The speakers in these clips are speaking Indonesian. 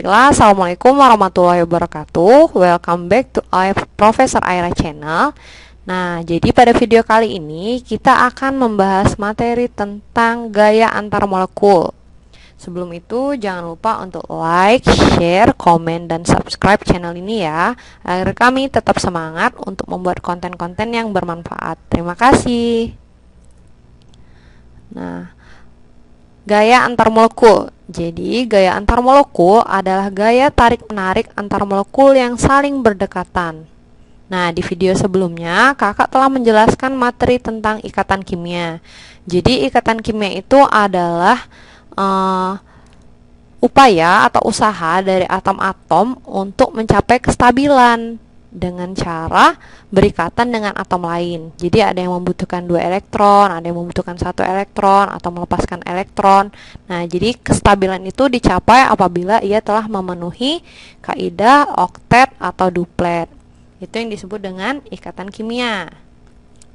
Baiklah, Assalamualaikum warahmatullahi wabarakatuh. Welcome back to Profesor Aira Channel. Nah, jadi pada video kali ini kita akan membahas materi tentang gaya antar molekul. Sebelum itu, jangan lupa untuk like, share, komen, dan subscribe channel ini ya, agar kami tetap semangat untuk membuat konten-konten yang bermanfaat. Terima kasih. Nah, gaya antar molekul. Jadi, gaya antar molekul adalah gaya tarik-menarik antar molekul yang saling berdekatan. Nah, di video sebelumnya, kakak telah menjelaskan materi tentang ikatan kimia. Jadi, ikatan kimia itu adalah upaya atau usaha dari atom-atom untuk mencapai kestabilan dengan cara berikatan dengan atom lain. Jadi ada yang membutuhkan 2 elektron, ada yang membutuhkan 1 elektron atau melepaskan elektron. Nah, jadi kestabilan itu dicapai apabila ia telah memenuhi kaidah oktet atau duplet. Itu yang disebut dengan ikatan kimia.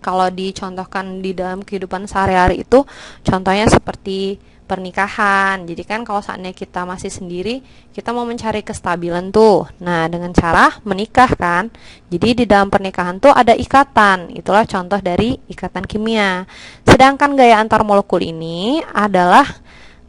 Kalau dicontohkan di dalam kehidupan sehari-hari itu contohnya seperti pernikahan. Jadi kan kalau saatnya kita masih sendiri, kita mau mencari kestabilan tuh. Nah, dengan cara menikah kan. Jadi di dalam pernikahan tuh ada ikatan. Itulah contoh dari ikatan kimia. Sedangkan gaya antar molekul ini adalah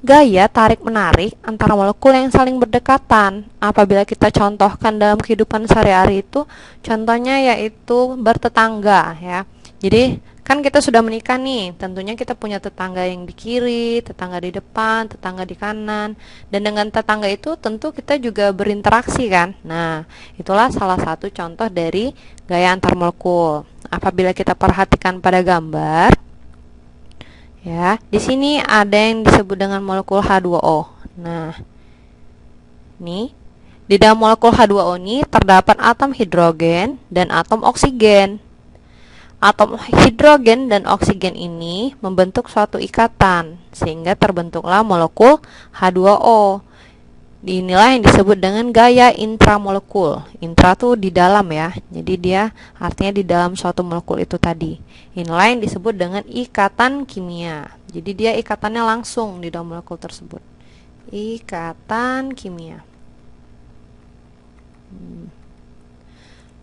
gaya tarik-menarik antara molekul yang saling berdekatan. Apabila kita contohkan dalam kehidupan sehari-hari itu, contohnya yaitu bertetangga ya. Jadi kan kita sudah menikah nih, tentunya kita punya tetangga yang di kiri, tetangga di depan, tetangga di kanan. Dan dengan tetangga itu tentu kita juga berinteraksi kan. Nah, itulah salah satu contoh dari gaya antar molekul. Apabila kita perhatikan pada gambar, ya, di sini ada yang disebut dengan molekul H2O. Nah, nih, di dalam molekul H2O ini terdapat atom hidrogen dan atom oksigen. Atom hidrogen dan oksigen ini membentuk suatu ikatan, sehingga terbentuklah molekul H2O. Inilah yang disebut dengan gaya intramolekul. Intra tuh di dalam ya, jadi dia artinya di dalam suatu molekul itu tadi. Inilah yang disebut dengan ikatan kimia. Jadi dia ikatannya langsung di dalam molekul tersebut. Ikatan kimia.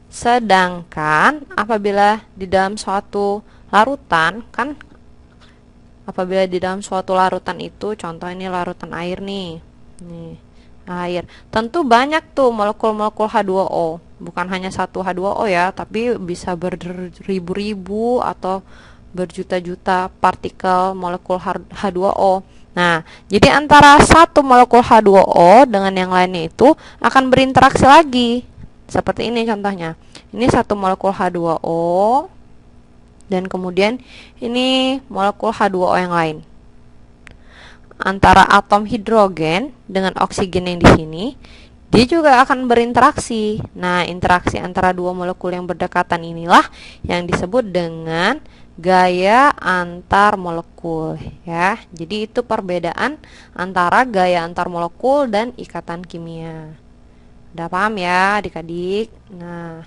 Sedangkan apabila di dalam suatu larutan, kan apabila di dalam suatu larutan itu, contoh ini larutan air nih. Nih, air. Tentu banyak tuh molekul-molekul H2O. Bukan hanya satu H2O ya, tapi bisa beribu-ribu atau berjuta-juta partikel molekul H2O. Nah, jadi antara satu molekul H2O dengan yang lainnya itu akan berinteraksi lagi. Seperti ini contohnya. Ini satu molekul H2O dan kemudian ini molekul H2O yang lain. Antara atom hidrogen dengan oksigen yang di sini, dia juga akan berinteraksi. Nah, interaksi antara dua molekul yang berdekatan inilah yang disebut dengan gaya antar molekul ya. Jadi itu perbedaan antara gaya antar molekul dan ikatan kimia. Udah paham ya adik-adik? Nah,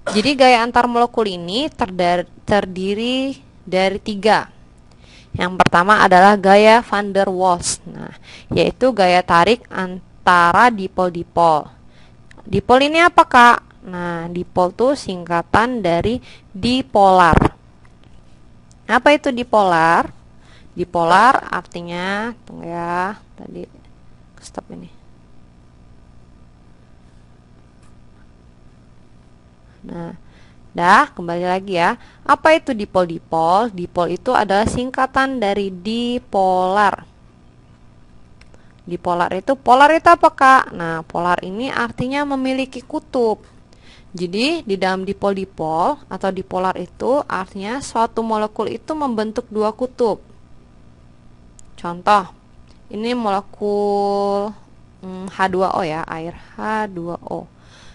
jadi gaya antar molekul ini terdiri dari 3. Yang pertama adalah gaya van der Waals. Nah, yaitu gaya tarik antara dipol-dipol. Dipol ini apa, Kak? Nah, dipol itu singkatan dari dipolar. Apa itu dipolar? Dipolar artinya, tunggu ya, tadi stop ini. Nah, kembali lagi ya. Apa itu dipol-dipol? Dipol itu adalah singkatan dari dipolar. Dipolar itu, polar itu apa, Kak? Nah, polar ini artinya memiliki kutub. Jadi, di dalam dipol-dipol atau dipolar itu artinya suatu molekul itu membentuk 2 kutub. Contoh, ini molekul H2O ya, air H2O.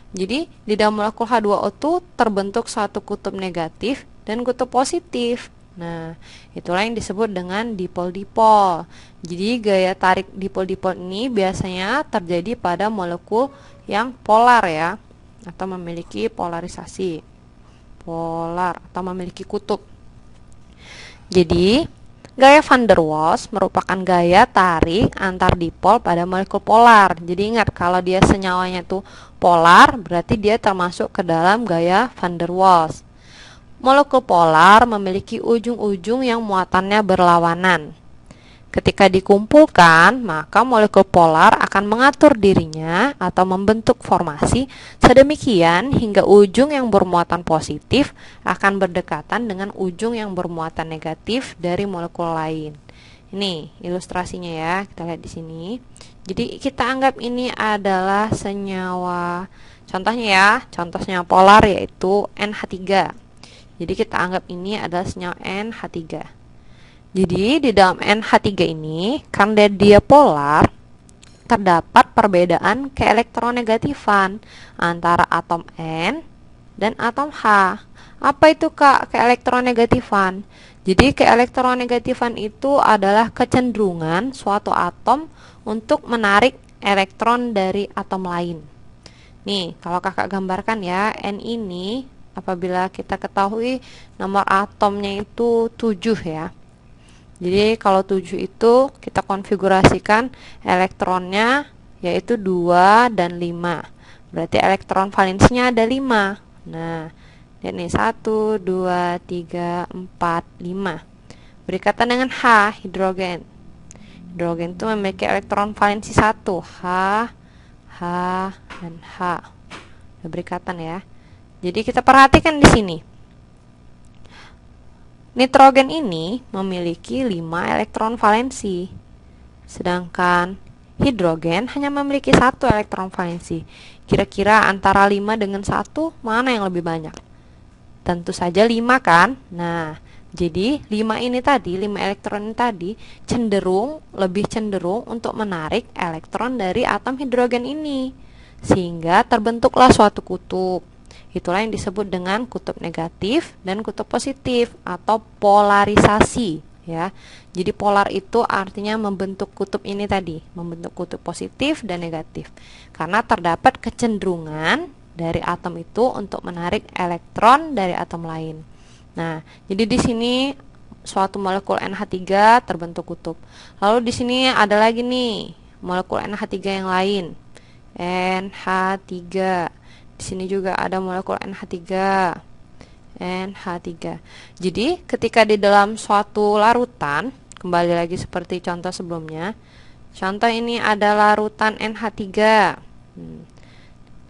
Jadi, di dalam molekul H2O itu terbentuk satu kutub negatif dan kutub positif. Nah, itulah yang disebut dengan dipol-dipol. Jadi, gaya tarik dipol-dipol ini biasanya terjadi pada molekul yang polar ya, atau memiliki polarisasi. Polar atau memiliki kutub. Jadi, Gaya van der Waals merupakan gaya tarik antar dipol pada molekul polar. Jadi ingat, kalau dia senyawanya itu polar, berarti dia termasuk ke dalam gaya van der Waals. Molekul polar memiliki ujung-ujung yang muatannya berlawanan. Ketika dikumpulkan, maka molekul polar akan mengatur dirinya atau membentuk formasi sedemikian hingga ujung yang bermuatan positif akan berdekatan dengan ujung yang bermuatan negatif dari molekul lain. Ini ilustrasinya ya, kita lihat di sini. Jadi kita anggap ini adalah senyawa. Contohnya ya, contoh senyawa polar yaitu NH3. Jadi kita anggap ini adalah senyawa NH3. Jadi di dalam NH3 ini, karena dia polar, terdapat perbedaan keelektronegatifan antara atom N dan atom H. Apa itu Kak keelektronegatifan? Jadi keelektronegatifan itu adalah kecenderungan suatu atom untuk menarik elektron dari atom lain. Nih, kalau Kakak gambarkan ya, N ini apabila kita ketahui nomor atomnya itu 7 ya. Jadi kalau 7 itu kita konfigurasikan elektronnya yaitu 2 dan 5. Berarti elektron valensinya ada 5. Nah, lihat nih 1, 2, 3, 4, 5. Berikatan dengan H, hidrogen. Hidrogen itu memiliki elektron valensi 1, H, dan H. Berikatan ya. Jadi kita perhatikan di sini. Nitrogen ini memiliki 5 elektron valensi, sedangkan hidrogen hanya memiliki 1 elektron valensi. Kira-kira antara 5 dengan 1, mana yang lebih banyak? Tentu saja 5 kan? Nah, jadi 5 ini tadi, 5 elektron ini tadi lebih cenderung untuk menarik elektron dari atom hidrogen ini, sehingga terbentuklah suatu kutub. Itulah yang disebut dengan kutub negatif dan kutub positif atau polarisasi ya. Jadi polar itu artinya membentuk kutub ini tadi, membentuk kutub positif dan negatif. Karena terdapat kecenderungan dari atom itu untuk menarik elektron dari atom lain. Nah, jadi di sini suatu molekul NH3 terbentuk kutub. Lalu di sini ada lagi nih molekul NH3 yang lain. NH3. Di sini juga ada molekul NH3. NH3. Jadi, ketika di dalam suatu larutan, kembali lagi seperti contoh sebelumnya. Contoh ini ada larutan NH3.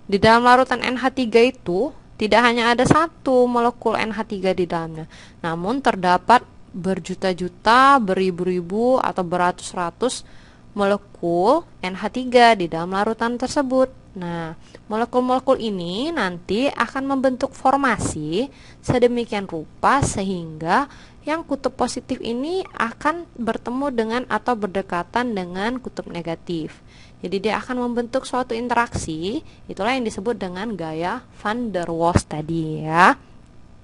Di dalam larutan NH3 itu tidak hanya ada satu molekul NH3 di dalamnya, namun terdapat berjuta-juta, beribu-ribu atau beratus-ratus molekul NH3 di dalam larutan tersebut. Nah, molekul-molekul ini nanti akan membentuk formasi sedemikian rupa sehingga yang kutub positif ini akan bertemu dengan atau berdekatan dengan kutub negatif. Jadi dia akan membentuk suatu interaksi, itulah yang disebut dengan gaya van der Waals tadi ya.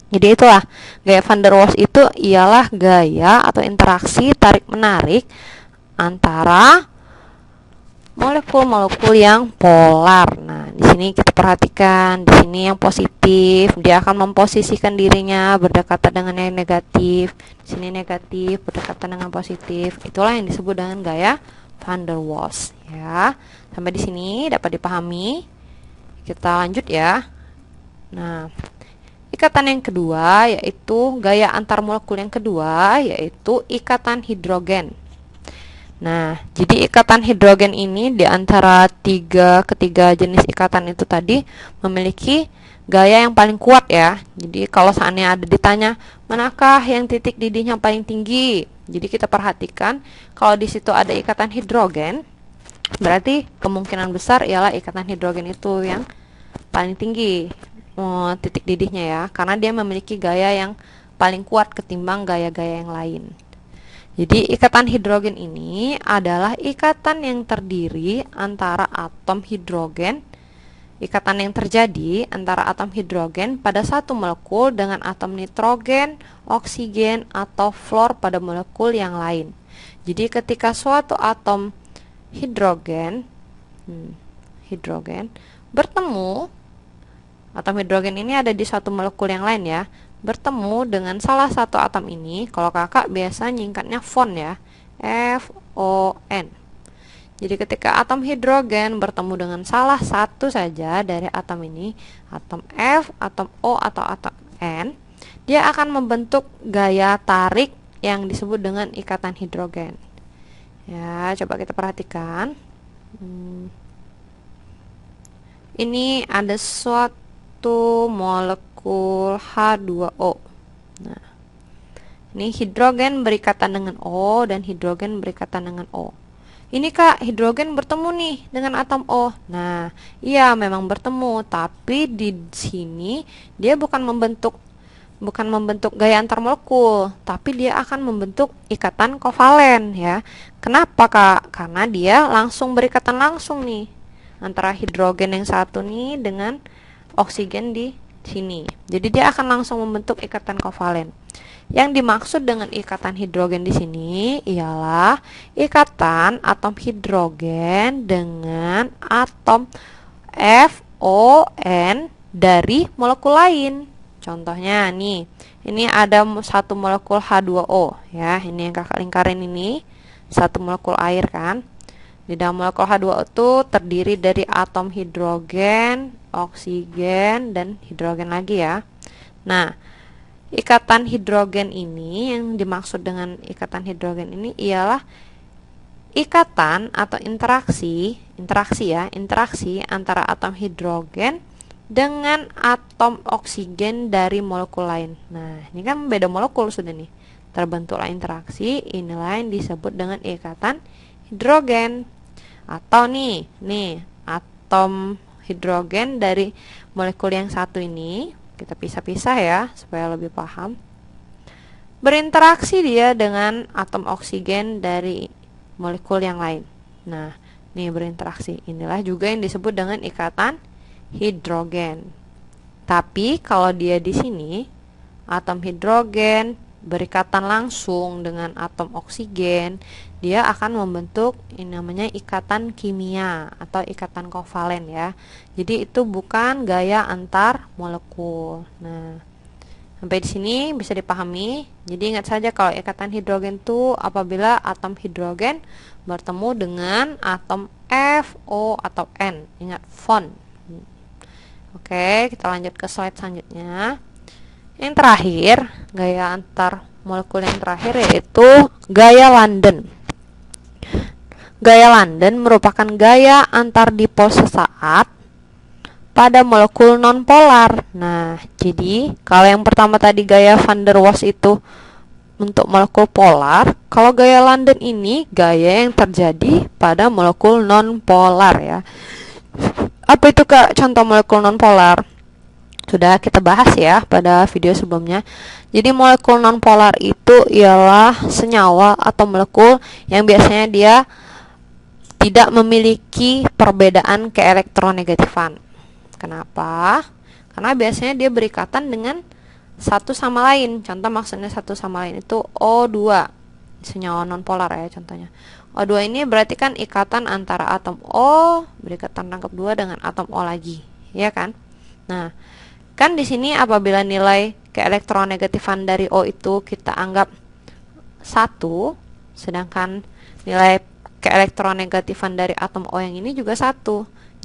Jadi itulah, gaya van der Waals itu ialah gaya atau interaksi tarik-menarik antara molekul-molekul yang polar. Nah, di sini kita perhatikan, di sini yang positif, dia akan memposisikan dirinya berdekatan dengan yang negatif. Di sini negatif berdekatan dengan positif. Itulah yang disebut dengan gaya van der Waals ya. Sampai di sini dapat dipahami. Kita lanjut ya. Nah, ikatan yang kedua yaitu gaya antar molekul yang kedua yaitu ikatan hidrogen. Nah, jadi ikatan hidrogen ini di antara ketiga jenis ikatan itu tadi memiliki gaya yang paling kuat ya. Jadi kalau seandainya ada ditanya, manakah yang titik didihnya paling tinggi? Jadi kita perhatikan kalau di situ ada ikatan hidrogen, berarti kemungkinan besar ialah ikatan hidrogen itu yang paling tinggi titik didihnya ya, karena dia memiliki gaya yang paling kuat ketimbang gaya-gaya yang lain. Jadi ikatan hidrogen ini adalah ikatan yang terdiri antara atom hidrogen. Ikatan yang terjadi antara atom hidrogen pada satu molekul dengan atom nitrogen, oksigen, atau fluor pada molekul yang lain. Jadi ketika suatu atom hidrogen bertemu, atom hidrogen ini ada di suatu molekul yang lain ya, bertemu dengan salah satu atom ini, kalau kakak biasa nyingkatnya FON ya, FON. Jadi ketika atom hidrogen bertemu dengan salah satu saja dari atom ini, atom F, atom O, atau atom N, dia akan membentuk gaya tarik yang disebut dengan ikatan hidrogen. Ya, coba kita perhatikan. Ini ada suatu molekul H2O. Nah, ini hidrogen berikatan dengan O dan hidrogen berikatan dengan O. Ini Kak, hidrogen bertemu nih dengan atom O. Nah, iya memang bertemu, tapi di sini dia bukan membentuk gaya antar molekul, tapi dia akan membentuk ikatan kovalen ya. Kenapa Kak? Karena dia langsung berikatan langsung nih antara hidrogen yang satu nih dengan oksigen di sini. Jadi dia akan langsung membentuk ikatan kovalen. Yang dimaksud dengan ikatan hidrogen di sini ialah ikatan atom hidrogen dengan atom FON dari molekul lain. Contohnya nih, ini ada satu molekul H2O ya, ini yang kakak lingkarin ini, satu molekul air kan. Di dalam molekul H2O itu terdiri dari atom hidrogen, oksigen, dan hidrogen lagi ya. Nah, ikatan hidrogen ini, yang dimaksud dengan ikatan hidrogen ini ialah ikatan atau interaksi antara atom hidrogen dengan atom oksigen dari molekul lain. Nah, ini kan beda molekul sudah nih. Terbentuklah interaksi, inilah yang disebut dengan ikatan hidrogen. Atau nih atom hidrogen dari molekul yang satu ini, kita pisah-pisah ya supaya lebih paham. Berinteraksi dia dengan atom oksigen dari molekul yang lain. Nah, nih berinteraksi. Inilah juga yang disebut dengan ikatan hidrogen. Tapi kalau dia di sini atom hidrogen berikatan langsung dengan atom oksigen, dia akan membentuk ini namanya ikatan kimia atau ikatan kovalen ya. Jadi itu bukan gaya antar molekul. Nah, sampai di sini bisa dipahami. Jadi ingat saja kalau ikatan hidrogen itu apabila atom hidrogen bertemu dengan atom F, O, atau N. Ingat FON. Oke, kita lanjut ke slide selanjutnya. Yang terakhir, gaya antar molekul yang terakhir yaitu gaya London. Gaya London merupakan gaya antar dipol sesaat pada molekul nonpolar. Nah, jadi kalau yang pertama tadi gaya van der Waals itu untuk molekul polar, kalau gaya London ini gaya yang terjadi pada molekul nonpolar ya. Apa itu Kak contoh molekul nonpolar? Sudah kita bahas ya pada video sebelumnya. Jadi molekul nonpolar itu ialah senyawa atau molekul yang biasanya dia tidak memiliki perbedaan keelektronegatifan. Kenapa? Karena biasanya dia berikatan dengan satu sama lain. Contoh maksudnya satu sama lain itu O2, senyawa nonpolar ya contohnya. O2 ini berarti kan ikatan antara atom O berikatan rangkap 2 dengan atom O lagi, ya kan? Nah, kan di sini apabila nilai keelektronegatifan dari O itu kita anggap 1, sedangkan nilai keelektronegatifan dari atom O yang ini juga 1.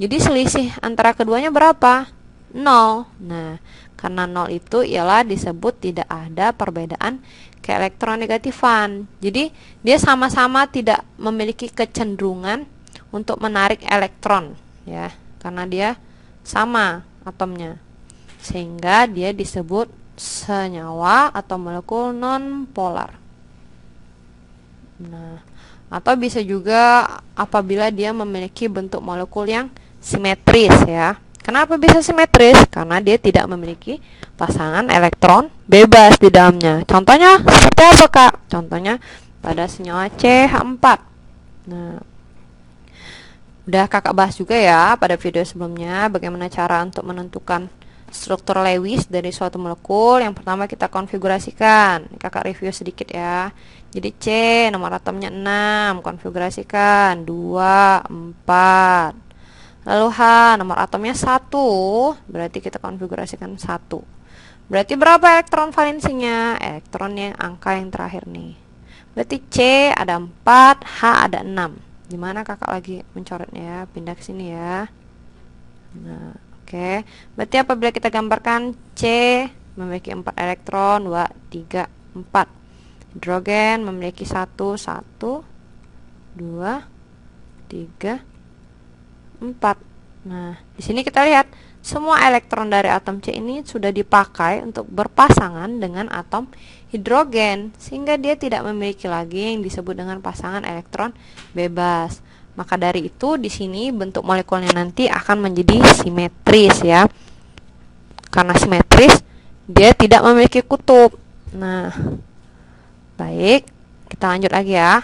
Jadi selisih antara keduanya berapa? 0. Nah, karena 0 itu ialah disebut tidak ada perbedaan keelektronegatifan. Jadi dia sama-sama tidak memiliki kecenderungan untuk menarik elektron ya, karena dia sama atomnya. Sehingga dia disebut senyawa atau molekul nonpolar. Nah, atau bisa juga apabila dia memiliki bentuk molekul yang simetris ya. Kenapa bisa simetris? Karena dia tidak memiliki pasangan elektron bebas di dalamnya. Contohnya seperti apa Kak? Contohnya pada senyawa CH4. Nah, udah kakak bahas juga ya pada video sebelumnya bagaimana cara untuk menentukan struktur Lewis dari suatu molekul. Yang pertama kita konfigurasikan. Kakak review sedikit ya. Jadi C nomor atomnya 6, konfigurasikan 2, 4. Lalu H nomor atomnya 1, berarti kita konfigurasikan 1. Berarti berapa elektron valensinya? Elektron yang angka yang terakhir nih. Berarti C ada 4, H ada 6. Gimana kakak lagi mencoretnya ya? Pindah ke sini ya. Nah, oke. Berarti apabila kita gambarkan C memiliki 4 elektron, 2, 3, 4. Hidrogen memiliki 1, 1, 2, 3, 4. Nah, di sini kita lihat semua elektron dari atom C ini sudah dipakai untuk berpasangan dengan atom hidrogen, sehingga dia tidak memiliki lagi yang disebut dengan pasangan elektron bebas. Maka dari itu di sini bentuk molekulnya nanti akan menjadi simetris ya. Karena simetris, dia tidak memiliki kutub. Nah, baik, kita lanjut lagi ya.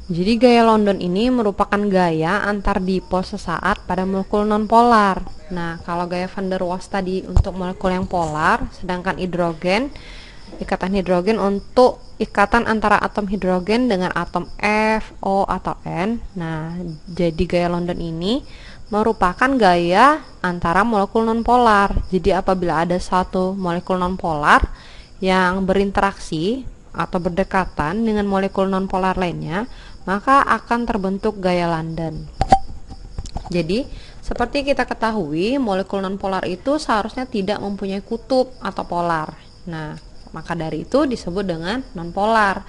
Jadi gaya London ini merupakan gaya antar dipol sesaat pada molekul nonpolar. Nah, kalau gaya van der Waals tadi untuk molekul yang polar, sedangkan hidrogen, ikatan hidrogen untuk ikatan antara atom hidrogen dengan atom F, O, atau N. Nah, jadi gaya London ini merupakan gaya antara molekul nonpolar. Jadi apabila ada satu molekul nonpolar yang berinteraksi atau berdekatan dengan molekul nonpolar lainnya, maka akan terbentuk gaya London. Jadi, seperti kita ketahui, molekul nonpolar itu seharusnya tidak mempunyai kutub atau polar. Nah, maka dari itu disebut dengan nonpolar.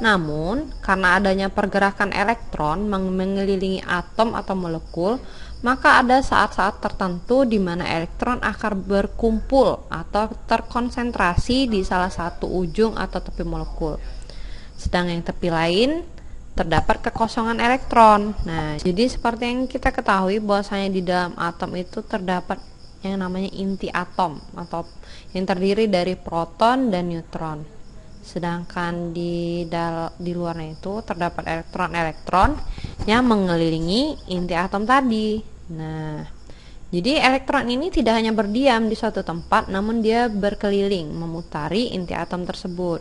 Namun, karena adanya pergerakan elektron mengelilingi atom atau molekul, maka ada saat-saat tertentu di mana elektron akan berkumpul atau terkonsentrasi di salah satu ujung atau tepi molekul. Sedang yang tepi lain terdapat kekosongan elektron. Nah, jadi seperti yang kita ketahui bahwasanya di dalam atom itu terdapat yang namanya inti atom atau yang terdiri dari proton dan neutron. Sedangkan di luarnya itu terdapat elektron-elektron yang mengelilingi inti atom tadi. Nah, jadi elektron ini tidak hanya berdiam di suatu tempat, namun dia berkeliling memutari inti atom tersebut.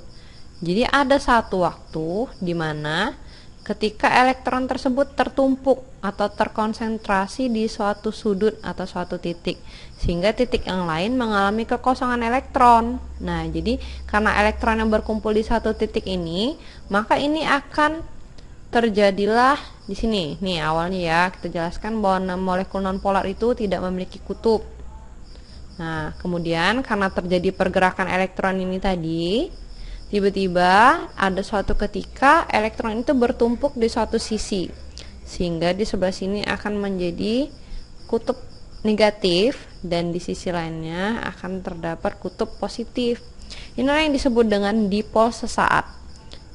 Jadi ada satu waktu di mana ketika elektron tersebut tertumpuk atau terkonsentrasi di suatu sudut atau suatu titik, sehingga titik yang lain mengalami kekosongan elektron. Nah, jadi karena elektron yang berkumpul di satu titik ini, maka ini akan terjadilah di sini. Nih awalnya ya kita jelaskan bahwa molekul nonpolar itu tidak memiliki kutub. Nah, kemudian karena terjadi pergerakan elektron ini tadi, tiba-tiba ada suatu ketika elektron itu bertumpuk di suatu sisi, sehingga di sebelah sini akan menjadi kutub negatif dan di sisi lainnya akan terdapat kutub positif. Inilah yang disebut dengan dipol sesaat.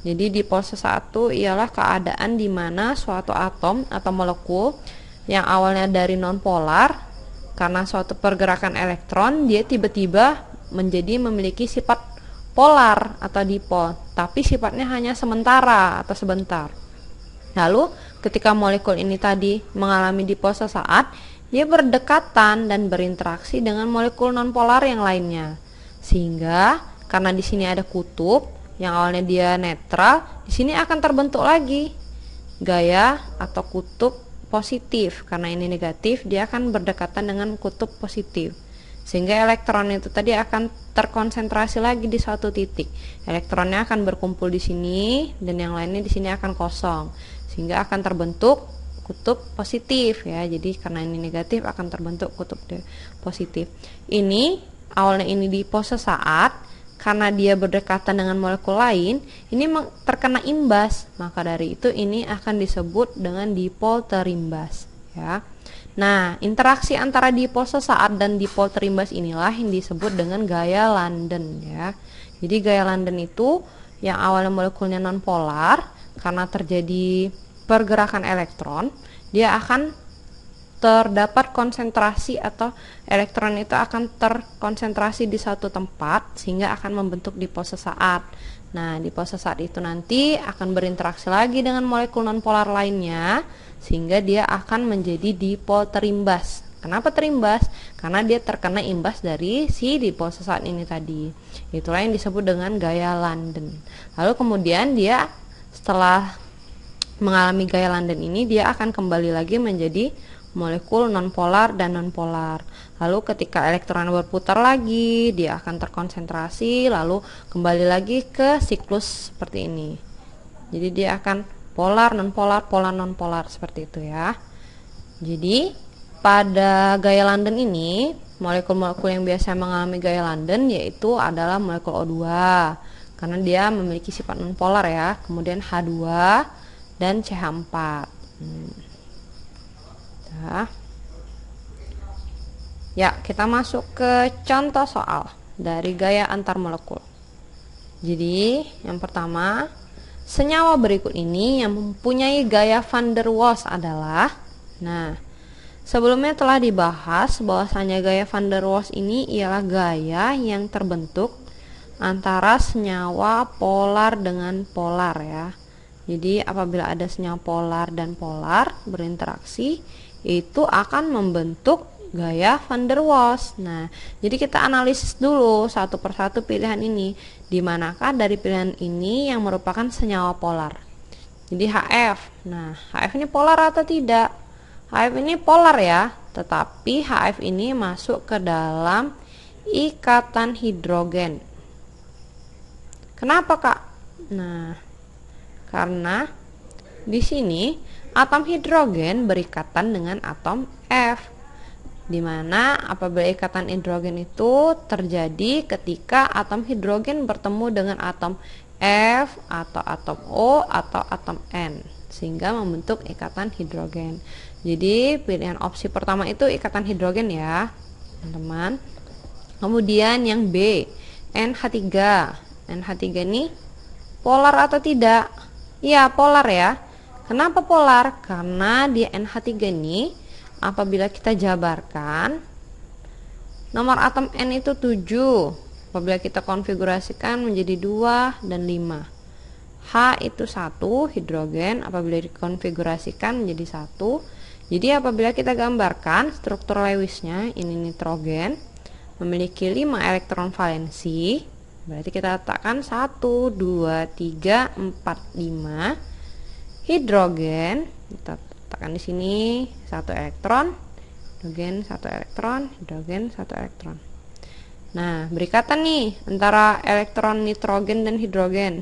Jadi dipol sesaat itu ialah keadaan di mana suatu atom atau molekul yang awalnya dari nonpolar, karena suatu pergerakan elektron dia tiba-tiba menjadi memiliki sifat polar atau dipol, tapi sifatnya hanya sementara atau sebentar. Lalu ketika molekul ini tadi mengalami dipol sesaat, dia berdekatan dan berinteraksi dengan molekul nonpolar yang lainnya. Sehingga karena di sini ada kutub yang awalnya dia netral, di sini akan terbentuk lagi gaya atau kutub positif. Karena ini negatif, dia akan berdekatan dengan kutub positif. Sehingga elektron itu tadi akan terkonsentrasi lagi di suatu titik. Elektronnya akan berkumpul di sini dan yang lainnya di sini akan kosong. Sehingga akan terbentuk kutub positif ya. Jadi karena ini negatif akan terbentuk kutub positif. Ini awalnya ini dipol sesaat, karena dia berdekatan dengan molekul lain, ini terkena imbas. Maka dari itu ini akan disebut dengan dipol terimbas ya. Nah, interaksi antara dipol sesaat dan dipol terimbas inilah yang disebut dengan gaya London ya. Jadi gaya London itu yang awalnya molekulnya nonpolar, karena terjadi pergerakan elektron, dia akan terdapat konsentrasi atau elektron itu akan terkonsentrasi di satu tempat sehingga akan membentuk dipol sesaat. Nah, dipol sesaat itu nanti akan berinteraksi lagi dengan molekul nonpolar lainnya sehingga dia akan menjadi dipol terimbas. Kenapa terimbas? Karena dia terkena imbas dari si dipol sesaat ini tadi. Itulah yang disebut dengan gaya London. Lalu kemudian dia setelah mengalami gaya London ini, dia akan kembali lagi menjadi molekul nonpolar dan nonpolar. Lalu ketika elektron berputar lagi, dia akan terkonsentrasi, lalu kembali lagi ke siklus seperti ini. Jadi dia akan polar, nonpolar, polar, nonpolar, seperti itu ya. Jadi pada gaya London ini, molekul-molekul yang biasa mengalami gaya London yaitu adalah molekul O2, karena dia memiliki sifat nonpolar ya. Kemudian H2 dan CH4. Ya, kita masuk ke contoh soal dari gaya antar molekul. Jadi, yang pertama, senyawa berikut ini yang mempunyai gaya van der Waals adalah, nah, sebelumnya telah dibahas bahwasanya gaya van der Waals ini ialah gaya yang terbentuk antara senyawa polar dengan polar ya. Jadi, apabila ada senyawa polar dan polar berinteraksi, itu akan membentuk gaya van der Waals. Nah, jadi kita analisis dulu satu persatu pilihan ini. Di manakah dari pilihan ini yang merupakan senyawa polar? Jadi HF. Nah, HF ini polar atau tidak? HF ini polar ya, tetapi HF ini masuk ke dalam ikatan hidrogen. Kenapa, Kak? Nah, karena di sini atom hidrogen berikatan dengan atom F, di mana apabila ikatan hidrogen itu terjadi ketika atom hidrogen bertemu dengan atom F atau atom O atau atom N, sehingga membentuk ikatan hidrogen. Jadi pilihan opsi pertama itu ikatan hidrogen ya, teman-teman. Kemudian yang B, NH3. NH3 ini polar atau tidak? Iya, polar ya. Kenapa polar? Karena di NH3 ini apabila kita jabarkan, nomor atom N itu 7. Apabila kita konfigurasikan menjadi 2 dan 5. H itu 1 hidrogen apabila dikonfigurasikan menjadi 1. Jadi apabila kita gambarkan struktur Lewisnya, ini nitrogen memiliki 5 elektron valensi. Berarti kita letakkan 1, 2, 3, 4, 5. Hidrogen kita letakkan di sini 1 elektron, hidrogen 1 elektron, hidrogen 1 elektron. Nah, berikatan nih antara elektron nitrogen dan hidrogen.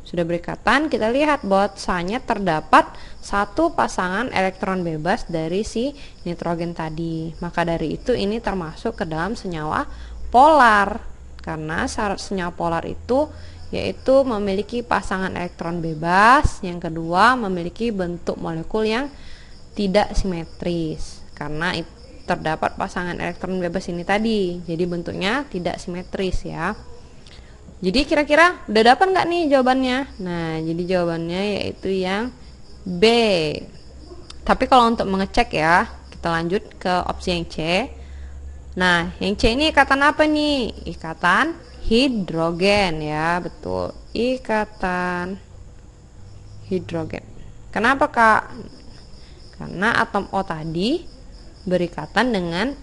Sudah berikatan, kita lihat bahwasanya terdapat satu pasangan elektron bebas dari si nitrogen tadi. Maka dari itu ini termasuk ke dalam senyawa polar. Karena syarat senyawa polar itu yaitu memiliki pasangan elektron bebas, yang kedua memiliki bentuk molekul yang tidak simetris. Karena terdapat pasangan elektron bebas ini tadi, jadi bentuknya tidak simetris ya. Jadi kira-kira udah dapat nggak nih jawabannya? Nah, jadi jawabannya yaitu yang B. Tapi kalau untuk mengecek ya, kita lanjut ke opsi yang C. Nah, yang C ini ikatan apa nih? Ikatan hidrogen ya, betul. Ikatan hidrogen. Kenapa, Kak? Karena atom O tadi berikatan dengan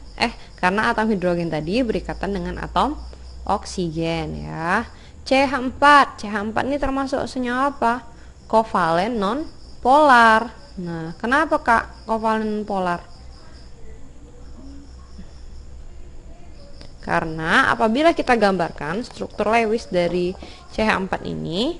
karena atom hidrogen tadi berikatan dengan atom oksigen ya. CH4. CH4 ini termasuk senyawa apa? Kovalen non polar. Nah, kenapa, Kak, kovalen non polar? Karena apabila kita gambarkan struktur Lewis dari CH4 ini,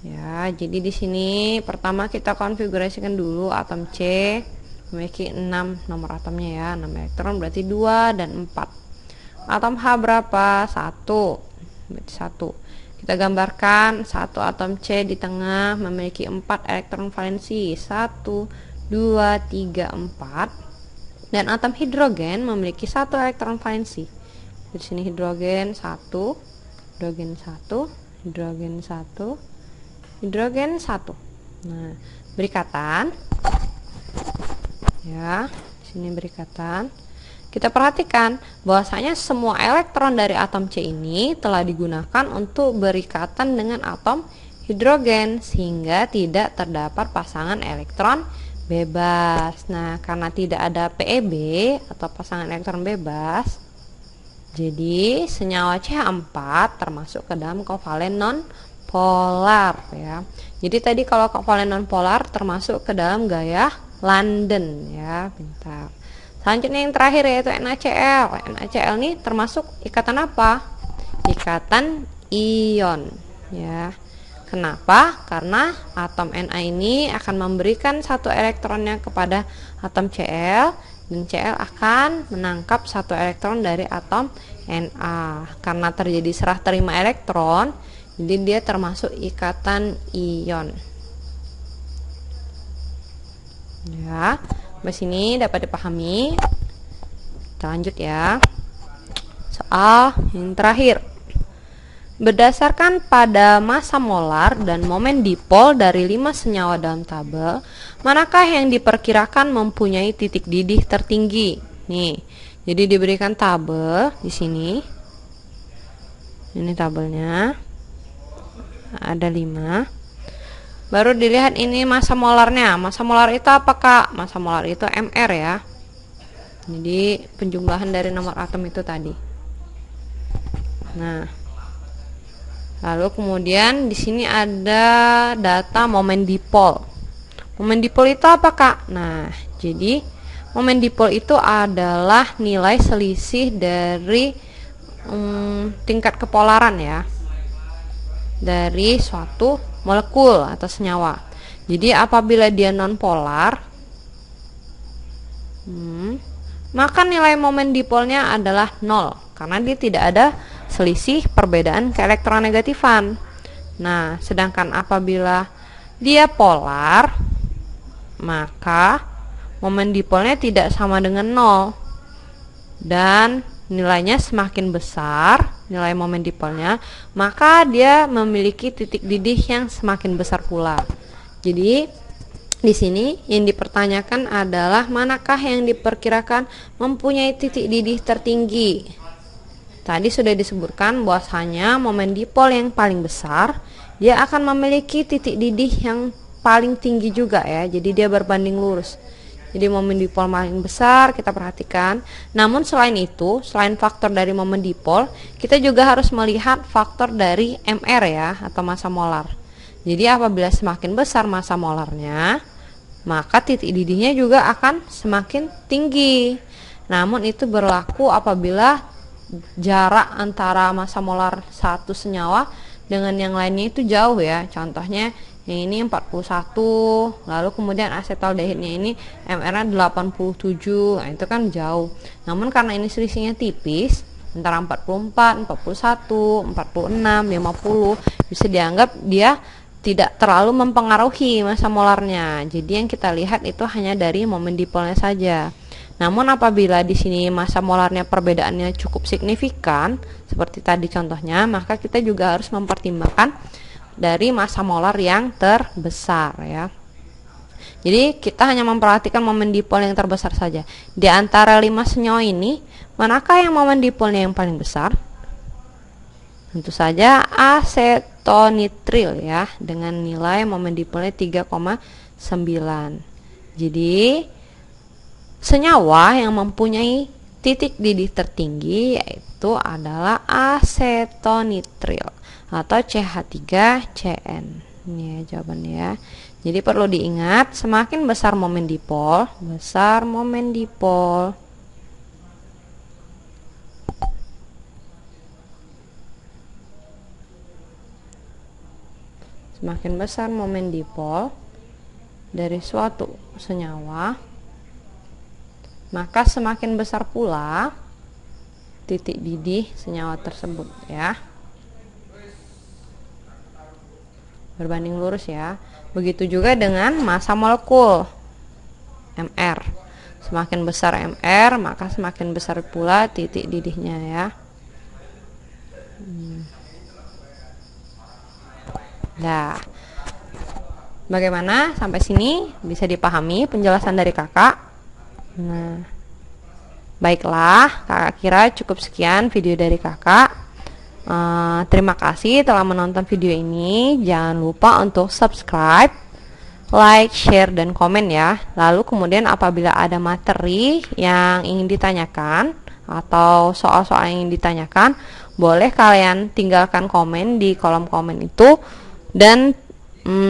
ya, jadi di sini pertama kita konfigurasikan dulu atom C memiliki 6 nomor atomnya ya, 6 elektron berarti 2 dan 4. Atom H berapa? 1. Berarti 1. Kita gambarkan satu atom C di tengah memiliki 4 elektron valensi. 1 2 3 4. Dan atom hidrogen memiliki 1 elektron valensi. Di sini hidrogen 1, hidrogen 1, hidrogen 1, hidrogen 1. Nah, berikatan. Ya, di sini berikatan. Kita perhatikan bahwasanya semua elektron dari atom C ini telah digunakan untuk berikatan dengan atom hidrogen sehingga tidak terdapat pasangan elektron bebas. Nah, karena tidak ada PEB atau pasangan elektron bebas, jadi senyawa CH4 termasuk ke dalam kovalen non polar ya. Jadi tadi kalau kovalen non polar termasuk ke dalam gaya London ya, pintar. Selanjutnya yang terakhir yaitu NaCl. NaCl ini termasuk ikatan apa? Ikatan ion ya. Kenapa? Karena atom Na ini akan memberikan satu elektronnya kepada atom Cl, dan Cl akan menangkap satu elektron dari atom Na. Karena terjadi serah terima elektron, jadi dia termasuk ikatan ion. Ya, sampai sini dapat dipahami. Kita lanjut ya. Soal yang terakhir. Berdasarkan pada massa molar dan momen dipol dari 5 senyawa dalam tabel, manakah yang diperkirakan mempunyai titik didih tertinggi? Nih, jadi diberikan tabel di sini. Ini tabelnya. Ada 5. Baru dilihat ini massa molarnya. Massa molar itu apa, Kak? Massa molar itu Mr ya. Jadi penjumlahan dari nomor atom itu tadi. Nah, lalu kemudian di sini ada data momen dipol. Momen dipol itu apa, Kak? Nah, jadi momen dipol itu adalah nilai selisih dari tingkat kepolaran ya, dari suatu molekul atau senyawa. Jadi apabila dia nonpolar, maka nilai momen dipolnya adalah 0 karena dia tidak ada selisih perbedaan keelektronegatifan. Nah, sedangkan apabila dia polar, maka momen dipolnya tidak sama dengan 0 dan nilainya semakin besar, nilai momen dipolnya, maka dia memiliki titik didih yang semakin besar pula. Jadi di sini yang dipertanyakan adalah manakah yang diperkirakan mempunyai titik didih tertinggi. Tadi sudah disebutkan bahwasanya momen dipol yang paling besar dia akan memiliki titik didih yang paling tinggi juga ya. Jadi dia berbanding lurus. Jadi momen dipol paling besar kita perhatikan. Namun selain itu, selain faktor dari momen dipol, kita juga harus melihat faktor dari Mr ya, atau massa molar. Jadi apabila semakin besar massa molarnya, maka titik didihnya juga akan semakin tinggi. Namun itu berlaku apabila jarak antara massa molar satu senyawa dengan yang lainnya itu jauh ya. Contohnya yang ini 41, lalu kemudian asetaldehidnya ini Mr-nya 87, nah itu kan jauh. Namun karena ini selisihnya tipis, antara 44, 41, 46, 50, bisa dianggap dia tidak terlalu mempengaruhi massa molarnya. Jadi yang kita lihat itu hanya dari momen dipolnya saja. Namun apabila di sini massa molarnya perbedaannya cukup signifikan, seperti tadi contohnya, maka kita juga harus mempertimbangkan dari massa molar yang terbesar ya. Jadi kita hanya memperhatikan momen dipol yang terbesar saja. Di antara 5 senyawa ini, manakah yang momen dipolnya yang paling besar? Tentu saja asetonitril ya, dengan nilai momen dipolnya 3,9. Jadi senyawa yang mempunyai titik didih tertinggi yaitu adalah asetonitril atau CH3CN. Ini ya jawabannya ya. Jadi perlu diingat, semakin besar momen dipol, semakin besar momen dipol dari suatu senyawa, maka semakin besar pula titik didih senyawa tersebut ya. Berbanding lurus ya. Begitu juga dengan massa molekul Mr. Semakin besar Mr, maka semakin besar pula titik didihnya ya. Nah, bagaimana sampai sini bisa dipahami penjelasan dari kakak? Nah, baiklah, kakak kira cukup sekian video dari kakak. Terima kasih telah menonton video ini. Jangan lupa untuk subscribe, like, share, dan komen ya. Lalu kemudian apabila ada materi yang ingin ditanyakan atau soal-soal yang ingin ditanyakan, boleh kalian tinggalkan komen di kolom komen itu. Dan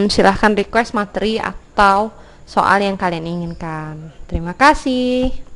silahkan request materi atau soal yang kalian inginkan. Terima kasih.